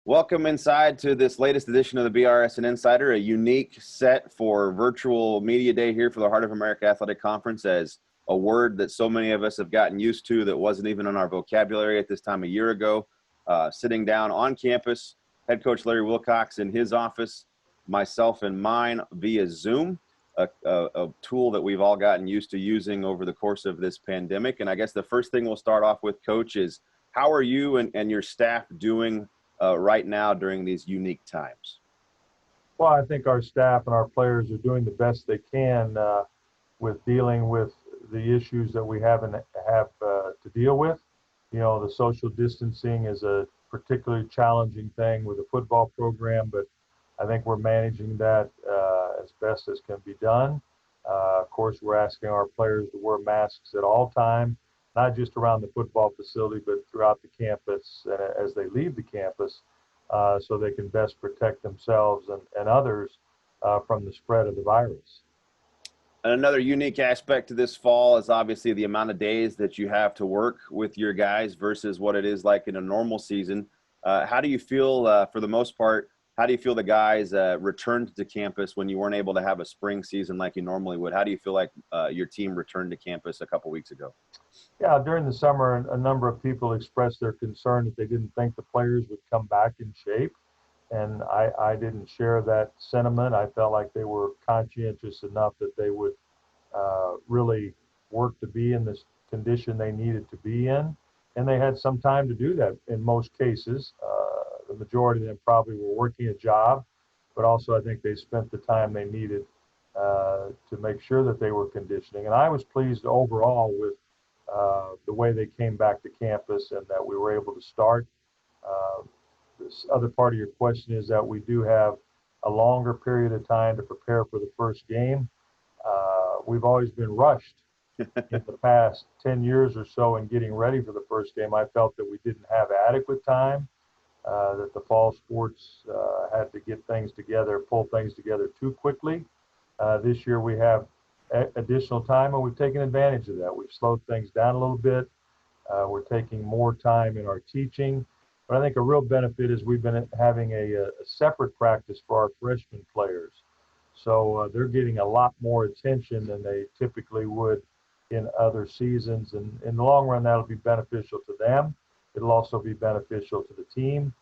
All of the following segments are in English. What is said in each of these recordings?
Welcome inside to this latest edition of the BRSN Insider, a unique set for virtual media day here for the Heart of America Athletic Conference, as a word that so many of us have gotten used to that wasn't even on our vocabulary at this time a year ago. Sitting down on campus, Head Coach Larry Wilcox in his office, myself in mine via Zoom, a tool that we've all gotten used to using over the course of this pandemic. And I guess the first thing we'll start off with, Coach, is how are you and your staff doing right now during these unique times? Well, I think our staff and our players are doing the best they can with dealing with the issues that we have to deal with. You know, the social distancing is a particularly challenging thing with the football program, but I think we're managing that as best as can be done. Of course, we're asking our players to wear masks at all times, not just around the football facility, but throughout the campus and as they leave the campus, so they can best protect themselves and others from the spread of the virus. And another unique aspect to this fall is obviously the amount of days that you have to work with your guys versus what it is like in a normal season. How do you feel, for the most part, how do you feel the guys returned to campus when you weren't able to have a spring season like you normally would? How do you feel like your team returned to campus a couple weeks ago? Yeah, during the summer, a number of people expressed their concern that they didn't think the players would come back in shape. And I didn't share that sentiment. I felt like they were conscientious enough that they would really work to be in this condition they needed to be in. And they had some time to do that in most cases. The majority of them probably were working a job, but also I think they spent the time they needed to make sure that they were conditioning. And I was pleased overall with the way they came back to campus and that we were able to start. This other part of your question is that we do have a longer period of time to prepare for the first game. We've always been rushed in the past 10 years or so in getting ready for the first game. I felt that we didn't have adequate time, that the fall sports had to get things together, pull things together too quickly. This year we have additional time, and we've taken advantage of that. We've slowed things down a little bit. We're taking more time in our teaching. But I think a real benefit is we've been having a separate practice for our freshman players. So they're getting a lot more attention than they typically would in other seasons. And in the long run, that'll be beneficial to them. It'll also be beneficial to the team.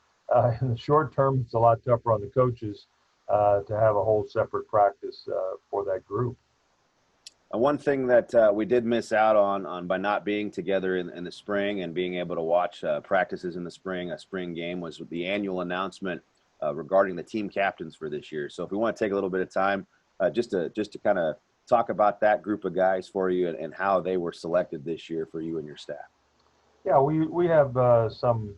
In the short term, it's a lot tougher on the coaches to have a whole separate practice for that group. One thing that we did miss out on by not being together in the spring and being able to watch practices in the spring, a spring game, was the annual announcement regarding the team captains for this year. So if we want to take a little bit of time just to kind of talk about that group of guys for you and how they were selected this year for you and your staff. Yeah, we have some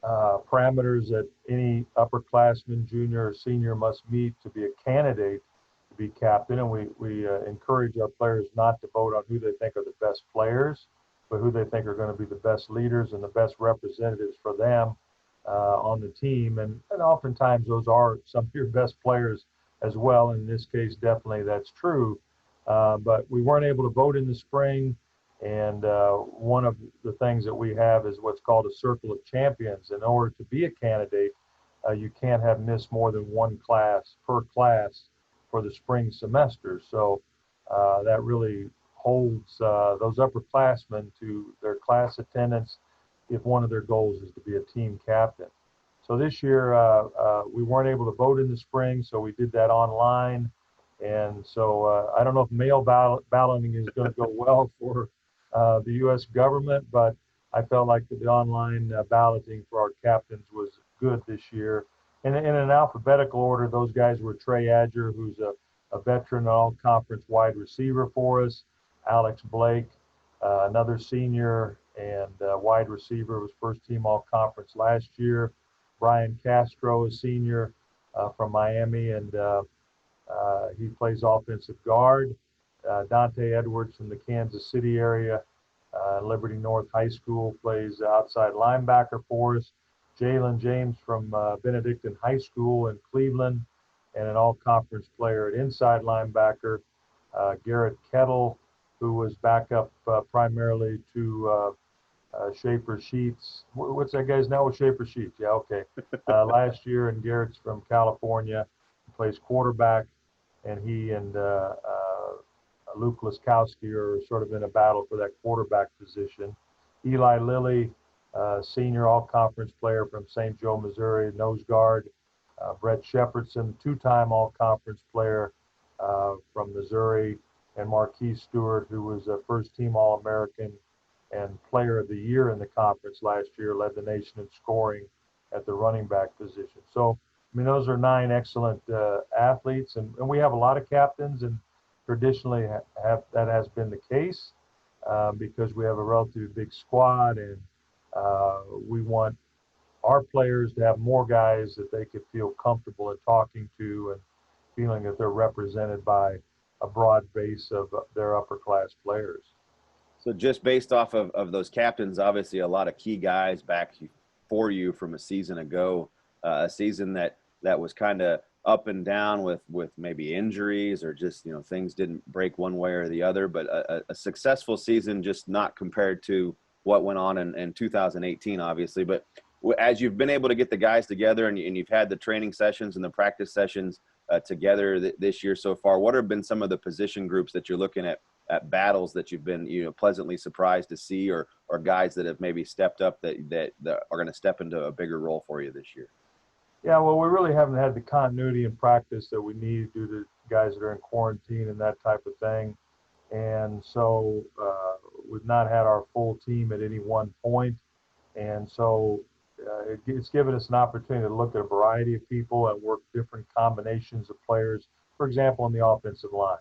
parameters that any upperclassman, junior, or senior must meet to be a candidate to be captain, and we encourage our players not to vote on who they think are the best players, but who they think are going to be the best leaders and the best representatives for them on the team. And oftentimes those are some of your best players as well. In this case, definitely that's true. But we weren't able to vote in the spring. And one of the things that we have is what's called a circle of champions. In order to be a candidate, you can't have missed more than one class per class for the spring semester. So that really holds those upperclassmen to their class attendance if one of their goals is to be a team captain. So this year we weren't able to vote in the spring, so we did that online. And so I don't know if mail balloting is going to go well for the U.S. government, but I felt like the online balloting for our captains was good this year. And in an alphabetical order, those guys were Trey Adger, who's a veteran all-conference wide receiver for us, Alex Blake, another senior and wide receiver, was first-team all-conference last year, Brian Castro, a senior from Miami, and he plays offensive guard. Dante Edwards from the Kansas City area, Liberty North High School, plays outside linebacker for us. Jalen James from Benedictine High School in Cleveland, and an all-conference player at inside linebacker. Garrett Kettle, who was backup primarily to Schaefer Sheets. What's that guy's now with Schaefer Sheets? Yeah, okay. Last year, and Garrett's from California, plays quarterback, and he and Luke Laskowski are sort of in a battle for that quarterback position. Eli Lilly, senior all-conference player from St. Joe, Missouri, nose guard. Brett Shepardson, two-time all-conference player from Missouri, and Marquise Stewart, who was a first-team All-American and player of the year in the conference last year, led the nation in scoring at the running back position. So, I mean, those are 9 excellent athletes, and we have a lot of captains, and traditionally that has been the case because we have a relatively big squad, and we want our players to have more guys that they could feel comfortable in talking to and feeling that they're represented by a broad base of their upper-class players. So just based off of those captains, obviously a lot of key guys back for you from a season ago, a season that was kind of up and down with maybe injuries or just, things didn't break one way or the other, but a successful season, just not compared to what went on in 2018, obviously. But as you've been able to get the guys together and you've had the training sessions and the practice sessions together this year so far, what have been some of the position groups that you're looking at battles that you've been pleasantly surprised to see, or guys that have maybe stepped up that are going to step into a bigger role for you this year? Yeah, well, we really haven't had the continuity in practice that we need due to guys that are in quarantine and that type of thing. And so we've not had our full team at any one point. And so it's given us an opportunity to look at a variety of people and work different combinations of players. For example, on the offensive line,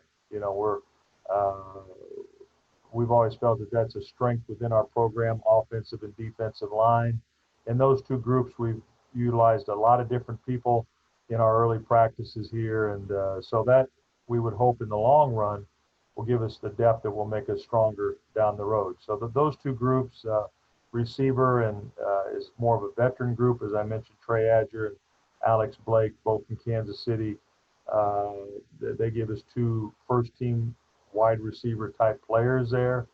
we've always felt that that's a strength within our program, offensive and defensive line. In those two groups, we've utilized a lot of different people in our early practices here. And so that we would hope in the long run will give us the depth that will make us stronger down the road. So those two groups, receiver and is more of a veteran group, as I mentioned, Trey Adger and Alex Blake, both from Kansas City. They give us 2 first-team wide receiver type players there.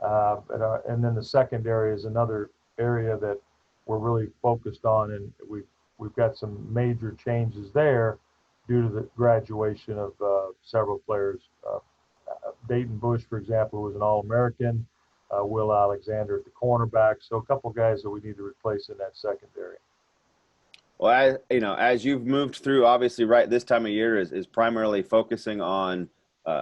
And then the secondary is another area that we're really focused on, and we've got some major changes there due to the graduation of several players. Dayton Bush, for example, was an All-American. Will Alexander at the cornerback. So a couple guys that we need to replace in that secondary. Well, as you've moved through, obviously, right, this time of year is primarily focusing on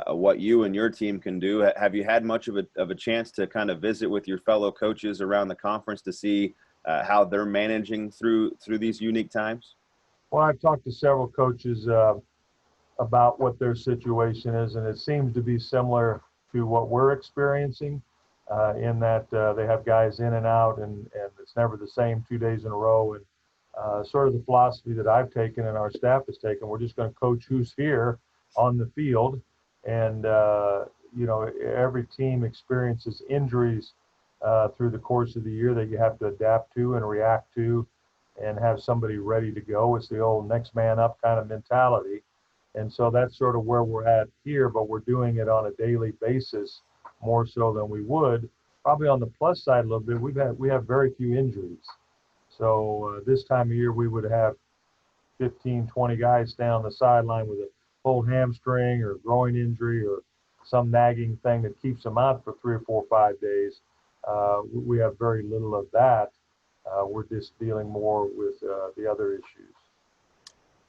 what you and your team can do. Have you had much of a chance to kind of visit with your fellow coaches around the conference to see how they're managing through these unique times? Well, I've talked to several coaches about what their situation is, and it seems to be similar to what we're experiencing. In that they have guys in and out, and it's never the same 2 days in a row. And sort of the philosophy that I've taken and our staff has taken, we're just going to coach who's here on the field. And, every team experiences injuries through the course of the year that you have to adapt to and react to and have somebody ready to go. It's the old next man up kind of mentality. And so that's sort of where we're at here, but we're doing it on a daily basis, more so than we would. Probably on the plus side a little bit, we have very few injuries. So this time of year we would have 15, 20 guys stand on the sideline with a pulled hamstring or groin injury or some nagging thing that keeps them out for 3 or 4 or 5 days. We have very little of that. We're just dealing more with the other issues.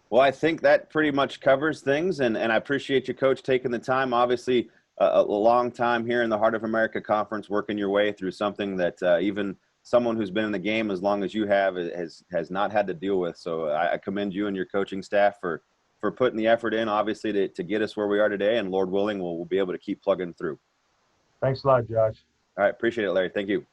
Well, I think that pretty much covers things, and I appreciate you, Coach, taking the time. Obviously, a long time here in the Heart of America Conference, working your way through something that even someone who's been in the game as long as you have has not had to deal with. So I commend you and your coaching staff for putting the effort in, obviously, to get us where we are today. And Lord willing, we'll be able to keep plugging through. Thanks a lot, Josh. All right. Appreciate it, Larry. Thank you.